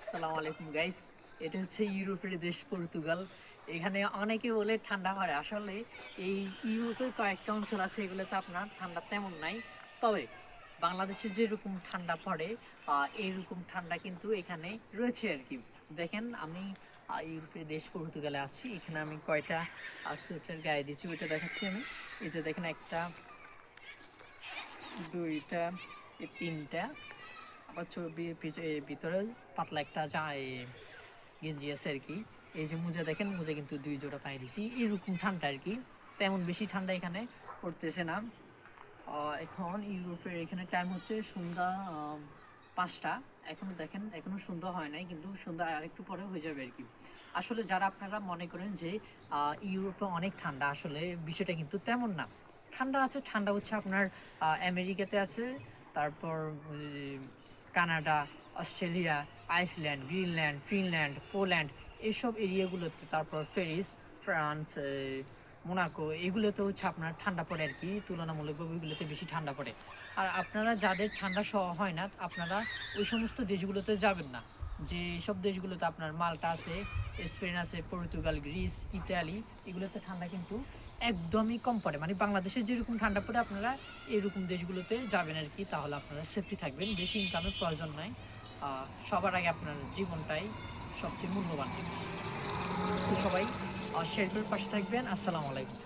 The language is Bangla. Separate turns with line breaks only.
আসসালামু আলাইকুম গাইস। এটা হচ্ছে ইউরোপের দেশ পর্তুগাল। এখানে অনেকে বলে ঠান্ডা পড়ে, আসলে এই ইউরোপের কয়েকটা অঞ্চল আছে এগুলোতে আপনার ঠান্ডা তেমন নাই। তবে বাংলাদেশে যেরকম ঠান্ডা পড়ে এইরকম ঠান্ডা কিন্তু এখানে রয়েছে আর কি। দেখেন আমি ইউরোপের দেশ পর্তুগালে আছি, এখানে আমি কয়টা সোয়েটার গায়ে দিচ্ছি ওইটা দেখাচ্ছি আমি। এই যে দেখেন, একটা, দুইটা, এই তিনটা, আবার ভিতরে পাতলা একটা গেঞ্জি আছে আর কি। এই যে মোজা দেখেন, মোজা কিন্তু 2 জোড়া পায়ে দিছি, এরকম ঠান্ডা আর কি। তেমন বেশি ঠান্ডা এখানে পড়তেছে না। এখন ইউরোপের এখানে টাইম হচ্ছে সন্ধ্যা 5টা। এখনো দেখেন, এখনো সন্ধ্যা হয় নাই, কিন্তু সন্ধ্যা আরেকটু পরে হয়ে যাবে আর কি। আসলে যারা আপনারা মনে করেন যে ইউরোপে অনেক ঠান্ডা, আসলে বিষয়টা কিন্তু তেমন না। ঠান্ডা আছে, ঠান্ডা হচ্ছে আপনার আমেরিকাতে আছে, তারপর Canada, Australia, Iceland, Greenland, Finland, Poland, এইসব এরিয়াগুলোতে, তারপর প্যারিস, ফ্রান্স, মোনাকো, এগুলোতে হচ্ছে আপনার ঠান্ডা পড়ে আর কি। তুলনামূলকভাবে ওইগুলোতে বেশি ঠান্ডা পড়ে। আর আপনারা যাদের ঠান্ডা সহ হয় না, আপনারা ওই সমস্ত দেশগুলোতে যাবেন না। যে সব দেশগুলোতে আপনার মাল্টা আছে, স্পেন আছে, পর্তুগাল, গ্রিস, ইতালি, এগুলোতে ঠান্ডা কিন্তু একদমই কম পড়ে। মানে বাংলাদেশে যেরকম ঠান্ডা পড়ে আপনারা এরকম দেশগুলোতে যাবেন আর কি, তাহলে আপনারা সেফটি থাকবেন, বেশি ইনকামের প্রয়োজন নাই। সবার আগে আপনার জীবনটাই সবচেয়ে মূল্যবান জিনিস। তো সবাই শেয়ার করে পাশে থাকবেন। আসসালামু আলাইকুম।